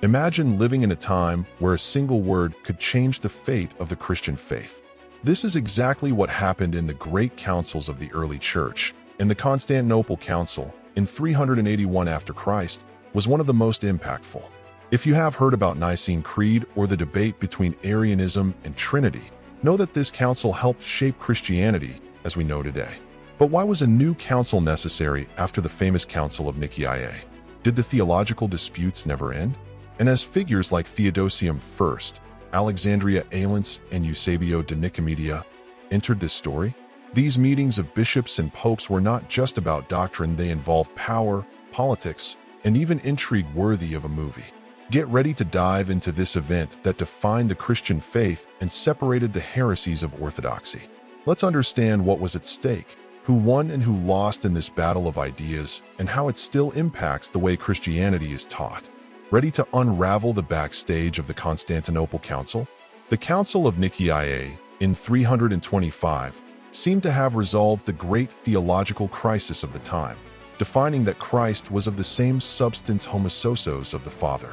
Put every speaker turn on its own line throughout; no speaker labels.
Imagine living in a time where a single word could change the fate of the Christian faith. This is exactly what happened in the great councils of the early church, and the Constantinople Council in 381 after Christ was one of the most impactful. If you have heard about Nicene Creed or the debate between Arianism and Trinity, know that this council helped shape Christianity as we know today. But why was a new council necessary after the famous Council of Nicaea? Did the theological disputes never end? And as figures like Theodosium I, Alexandria Aelens, and Eusebio de Nicomedia entered this story, these meetings of bishops and popes were not just about doctrine, they involved power, politics, and even intrigue worthy of a movie. Get ready to dive into this event that defined the Christian faith and separated the heresies of orthodoxy. Let's understand what was at stake, who won and who lost in this battle of ideas, and how it still impacts the way Christianity is taught. Ready to unravel the backstage of the Constantinople Council? The Council of Nicaea in 325 seemed to have resolved the great theological crisis of the time, defining that Christ was of the same substance homosousos of the Father.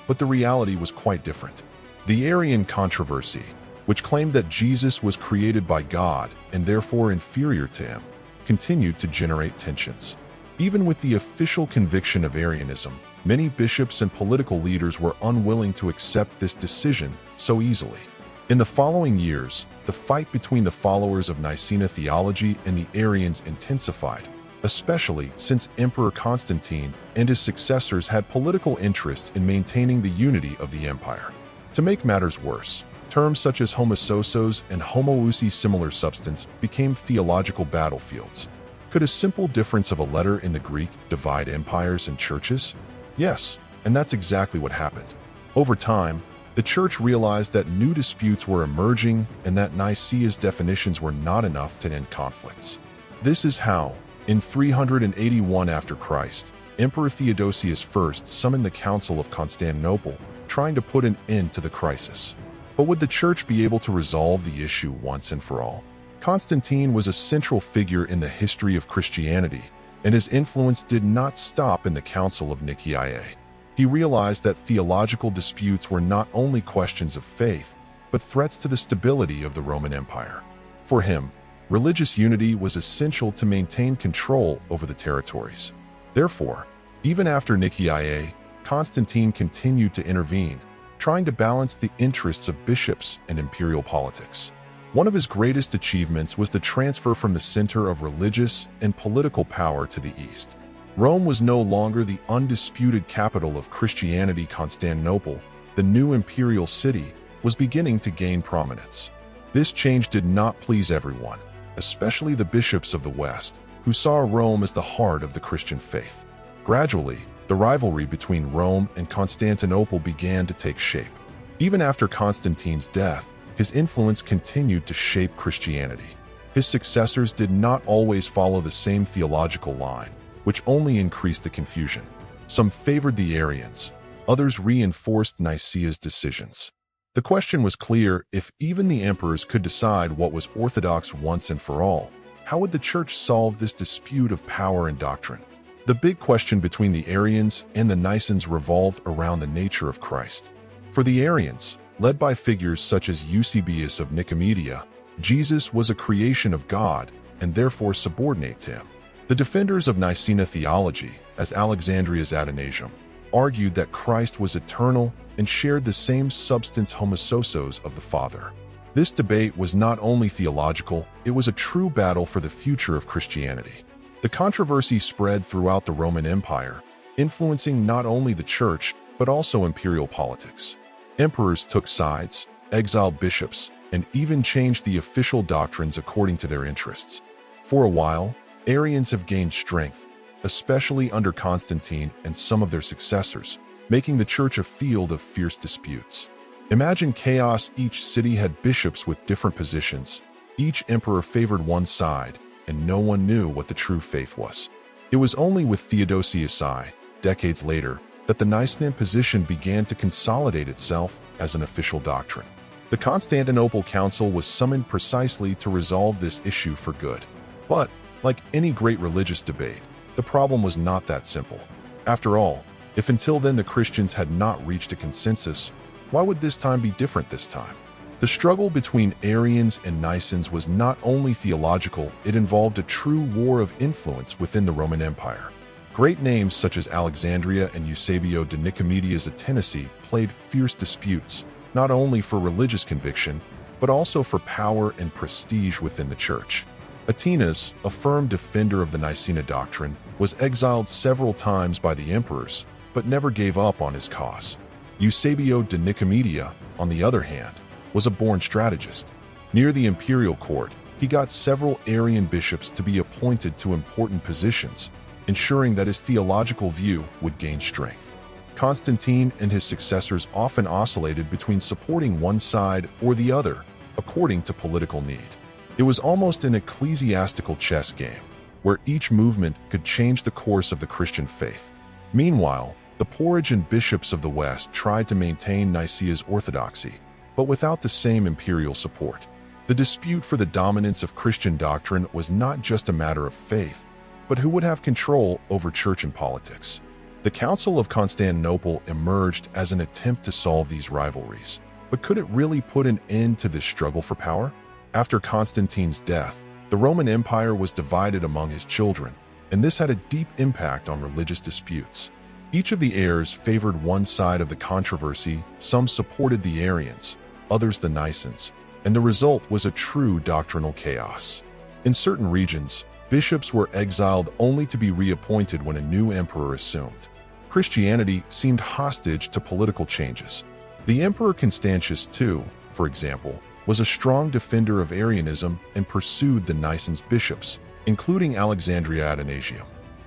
But the reality was quite different. The Arian controversy, which claimed that Jesus was created by God and therefore inferior to him, continued to generate tensions. Even with the official conviction of Arianism, many bishops and political leaders were unwilling to accept this decision so easily. In the following years, the fight between the followers of Nicene theology and the Arians intensified, especially since Emperor Constantine and his successors had political interests in maintaining the unity of the empire. To make matters worse, terms such as homosousos and homoousi, similar substance, became theological battlefields. Could a simple difference of a letter in the Greek divide empires and churches? Yes, and that's exactly what happened. Over time, the church realized that new disputes were emerging and that Nicaea's definitions were not enough to end conflicts. This is how, in 381 after Christ, Emperor Theodosius I summoned the Council of Constantinople, trying to put an end to the crisis. But would the church be able to resolve the issue once and for all? Constantine was a central figure in the history of Christianity, and his influence did not stop in the Council of Nicaea. He realized that theological disputes were not only questions of faith, but threats to the stability of the Roman Empire. For him, religious unity was essential to maintain control over the territories. Therefore, even after Nicaea, Constantine continued to intervene, trying to balance the interests of bishops and imperial politics. One of his greatest achievements was the transfer from the center of religious and political power to the east. Rome was no longer the undisputed capital of Christianity. Constantinople, the new imperial city, was beginning to gain prominence. This change did not please everyone, especially the bishops of the West, who saw Rome as the heart of the Christian faith. Gradually, the rivalry between Rome and Constantinople began to take shape. Even after Constantine's death, his influence continued to shape Christianity. His successors did not always follow the same theological line, which only increased the confusion. Some favored the Arians, others reinforced Nicaea's decisions. The question was clear: if even the emperors could decide what was orthodox once and for all, how would the church solve this dispute of power and doctrine? The big question between the Arians and the Nicenes revolved around the nature of Christ. For the Arians, led by figures such as Eusebius of Nicomedia, Jesus was a creation of God and therefore subordinate to him. The defenders of Nicene theology, as Alexandria's Athanasium, argued that Christ was eternal and shared the same substance homosousos of the Father. This debate was not only theological, it was a true battle for the future of Christianity. The controversy spread throughout the Roman Empire, influencing not only the church, but also imperial politics. Emperors took sides, exiled bishops, and even changed the official doctrines according to their interests. For a while, Arians have gained strength, especially under Constantine and some of their successors, making the church a field of fierce disputes. Imagine chaos: each city had bishops with different positions, each emperor favored one side, and no one knew what the true faith was. It was only with Theodosius I, decades later, that the Nicene position began to consolidate itself as an official doctrine. The Constantinople Council was summoned precisely to resolve this issue for good. But, like any great religious debate, the problem was not that simple. After all, If until then the Christians had not reached a consensus, why would this time be different this time? The struggle between Arians and Nicens was not only theological, it involved a true war of influence within the Roman Empire. Great names such as Alexandria and Eusebio de Nicomedia's Atenae played fierce disputes, not only for religious conviction, but also for power and prestige within the church. Atenas, a firm defender of the Nicene doctrine, was exiled several times by the emperors, but never gave up on his cause. Eusebio de Nicomedia, on the other hand, was a born strategist. Near the imperial court, he got several Arian bishops to be appointed to important positions, ensuring that his theological view would gain strength. Constantine and his successors often oscillated between supporting one side or the other, according to political need. It was almost an ecclesiastical chess game, where each movement could change the course of the Christian faith. Meanwhile, the Pelagian bishops of the West tried to maintain Nicaea's orthodoxy, but without the same imperial support. The dispute for the dominance of Christian doctrine was not just a matter of faith, but who would have control over church and politics. The Council of Constantinople emerged as an attempt to solve these rivalries, but could it really put an end to this struggle for power? After Constantine's death, the Roman Empire was divided among his children, and this had a deep impact on religious disputes. Each of the heirs favored one side of the controversy. Some supported the Arians, others the Nicens, and the result was a true doctrinal chaos. In certain regions, bishops were exiled only to be reappointed when a new emperor assumed. Christianity seemed hostage to political changes. The Emperor Constantius II, for example, was a strong defender of Arianism and pursued the Nicene bishops, including Alexandria Athanasius.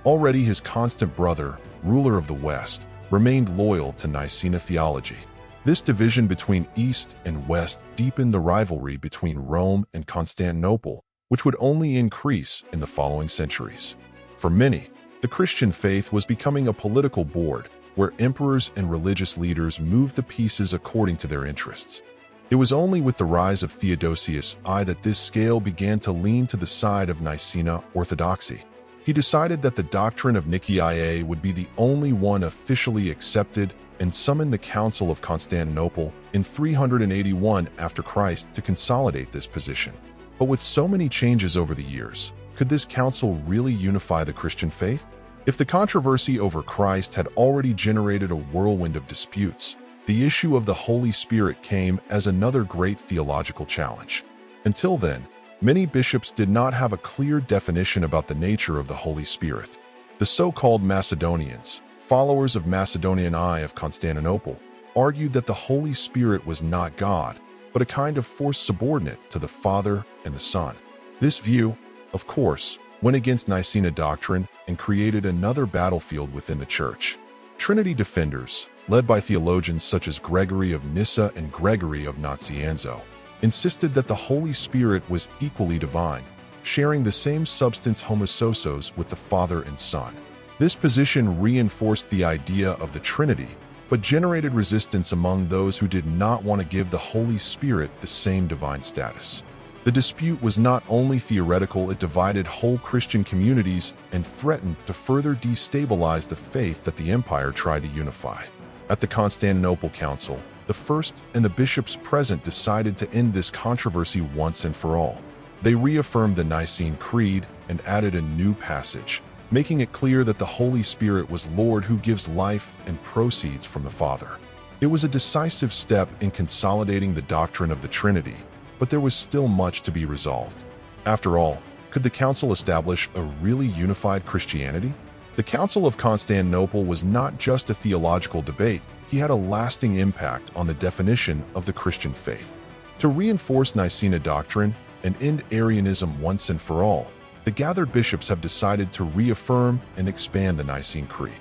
Already his constant brother, ruler of the West, remained loyal to Nicene theology. This division between East and West deepened the rivalry between Rome and Constantinople, which would only increase in the following centuries. For many, the Christian faith was becoming a political board where emperors and religious leaders moved the pieces according to their interests. It was only with the rise of Theodosius I that this scale began to lean to the side of Nicene orthodoxy. He decided that the doctrine of Nicaea would be the only one officially accepted and summoned the Council of Constantinople in 381 after Christ to consolidate this position. But with so many changes over the years, could this council really unify the Christian faith? If the controversy over Christ had already generated a whirlwind of disputes, the issue of the Holy Spirit came as another great theological challenge. Until then, many bishops did not have a clear definition about the nature of the Holy Spirit. The so-called Macedonians, followers of Macedonian I of Constantinople, argued that the Holy Spirit was not God, but a kind of force subordinate to the Father and the Son. This view, of course, went against Nicene doctrine and created another battlefield within the Church. Trinity defenders, led by theologians such as Gregory of Nyssa and Gregory of Nazianzo, insisted that the Holy Spirit was equally divine, sharing the same substance homoousios with the Father and Son. This position reinforced the idea of the Trinity, but generated resistance among those who did not want to give the Holy Spirit the same divine status. The dispute was not only theoretical, it divided whole Christian communities and threatened to further destabilize the faith that the empire tried to unify. At the Constantinople Council, the first and the bishops present decided to end this controversy once and for all. They reaffirmed the Nicene Creed and added a new passage, making it clear that the Holy Spirit was Lord who gives life and proceeds from the Father. It was a decisive step in consolidating the doctrine of the Trinity, but there was still much to be resolved. After all, could the Council establish a really unified Christianity? The Council of Constantinople was not just a theological debate, it had a lasting impact on the definition of the Christian faith. To reinforce Nicene doctrine and end Arianism once and for all, the gathered bishops have decided to reaffirm and expand the Nicene Creed.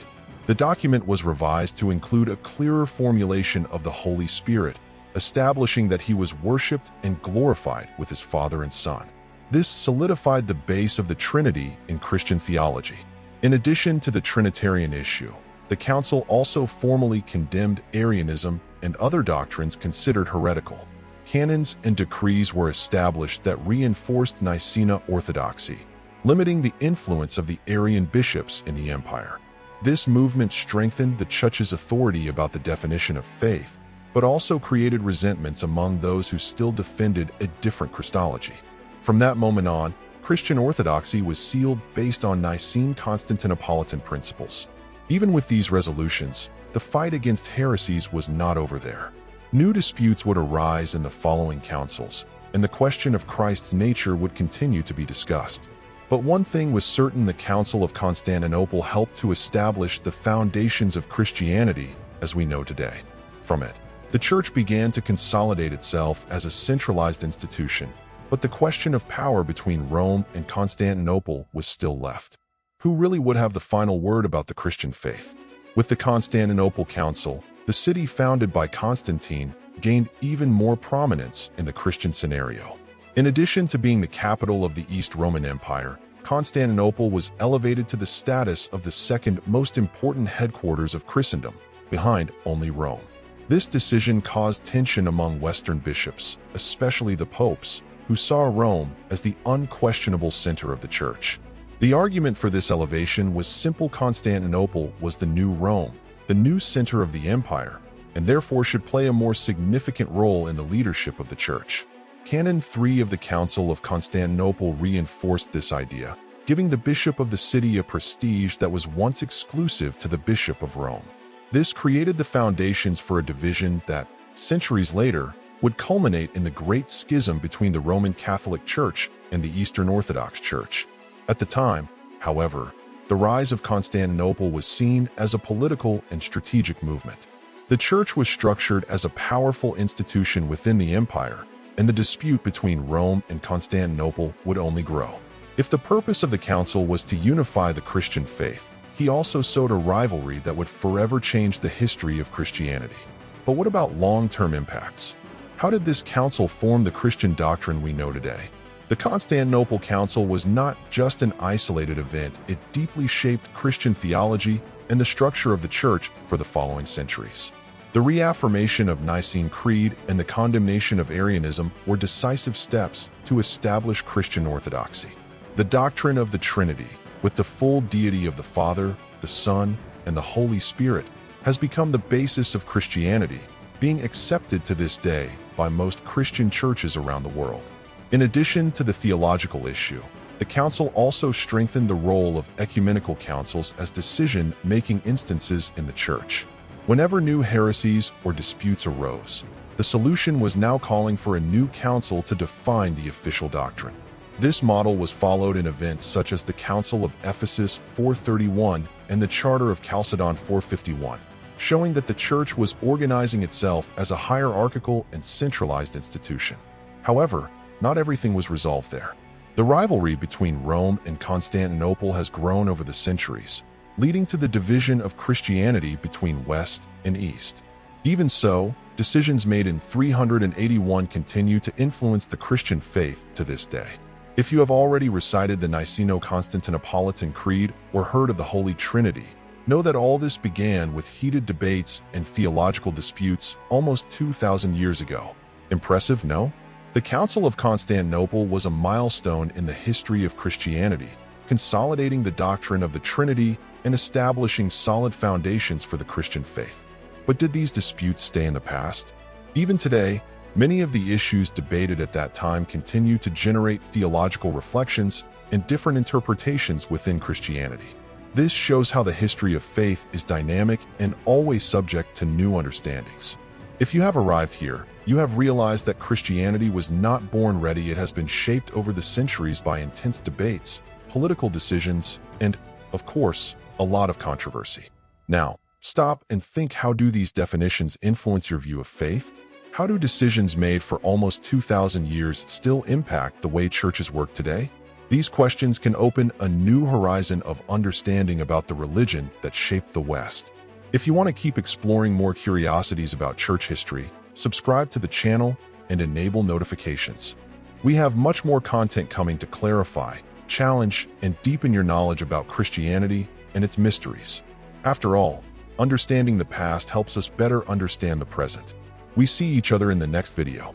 The document was revised to include a clearer formulation of the Holy Spirit, establishing that he was worshipped and glorified with his Father and Son. This solidified the base of the Trinity in Christian theology. In addition to the Trinitarian issue, the Council also formally condemned Arianism and other doctrines considered heretical. Canons and decrees were established that reinforced Nicene orthodoxy, limiting the influence of the Arian bishops in the empire. This movement strengthened the Church's authority about the definition of faith, but also created resentments among those who still defended a different Christology. From that moment on, Christian orthodoxy was sealed based on Nicene Constantinopolitan principles. Even with these resolutions, the fight against heresies was not over there. New disputes would arise in the following councils, and the question of Christ's nature would continue to be discussed. But one thing was certain: the Council of Constantinople helped to establish the foundations of Christianity as we know today. From it, the Church began to consolidate itself as a centralized institution, but the question of power between Rome and Constantinople was still left. Who really would have the final word about the Christian faith? With the Constantinople Council, the city founded by Constantine gained even more prominence in the Christian scenario. In addition to being the capital of the East Roman Empire, Constantinople was elevated to the status of the second most important headquarters of Christendom, behind only Rome. This decision caused tension among Western bishops, especially the popes, who saw Rome as the unquestionable center of the Church. The argument for this elevation was simple: Constantinople was the new Rome, the new center of the empire, and therefore should play a more significant role in the leadership of the Church. Canon 3 of the Council of Constantinople reinforced this idea, giving the bishop of the city a prestige that was once exclusive to the bishop of Rome. This created the foundations for a division that, centuries later, would culminate in the Great Schism between the Roman Catholic Church and the Eastern Orthodox Church. At the time, however, the rise of Constantinople was seen as a political and strategic movement. The Church was structured as a powerful institution within the empire, and the dispute between Rome and Constantinople would only grow. If the purpose of the council was to unify the Christian faith, he also sowed a rivalry that would forever change the history of Christianity. But what about long-term impacts? How did this council form the Christian doctrine we know today? The Constantinople Council was not just an isolated event, it deeply shaped Christian theology and the structure of the Church for the following centuries. The reaffirmation of Nicene Creed and the condemnation of Arianism were decisive steps to establish Christian orthodoxy. The doctrine of the Trinity, with the full deity of the Father, the Son, and the Holy Spirit, has become the basis of Christianity, being accepted to this day by most Christian churches around the world. In addition to the theological issue, the Council also strengthened the role of ecumenical councils as decision-making instances in the Church. Whenever new heresies or disputes arose, the solution was now calling for a new council to define the official doctrine. This model was followed in events such as the Council of Ephesus 431 and the Charter of Chalcedon 451, showing that the Church was organizing itself as a hierarchical and centralized institution. However, not everything was resolved there. The rivalry between Rome and Constantinople has grown over the centuries, leading to the division of Christianity between West and East. Even so, decisions made in 381 continue to influence the Christian faith to this day. If you have already recited the Niceno-Constantinopolitan Creed or heard of the Holy Trinity, know that all this began with heated debates and theological disputes almost 2,000 years ago. Impressive, no? The Council of Constantinople was a milestone in the history of Christianity, consolidating the doctrine of the Trinity and establishing solid foundations for the Christian faith. But did these disputes stay in the past? Even today, many of the issues debated at that time continue to generate theological reflections and different interpretations within Christianity. This shows how the history of faith is dynamic and always subject to new understandings. If you have arrived here, you have realized that Christianity was not born ready. It has been shaped over the centuries by intense debates, political decisions, and, of course, a lot of controversy. Now, stop and think: how do these definitions influence your view of faith? How do decisions made for almost 2,000 years still impact the way churches work today? These questions can open a new horizon of understanding about the religion that shaped the West. If you want to keep exploring more curiosities about church history, subscribe to the channel and enable notifications. We have much more content coming to clarify, challenge, and deepen your knowledge about Christianity and its mysteries. After all, understanding the past helps us better understand the present. We see each other in the next video.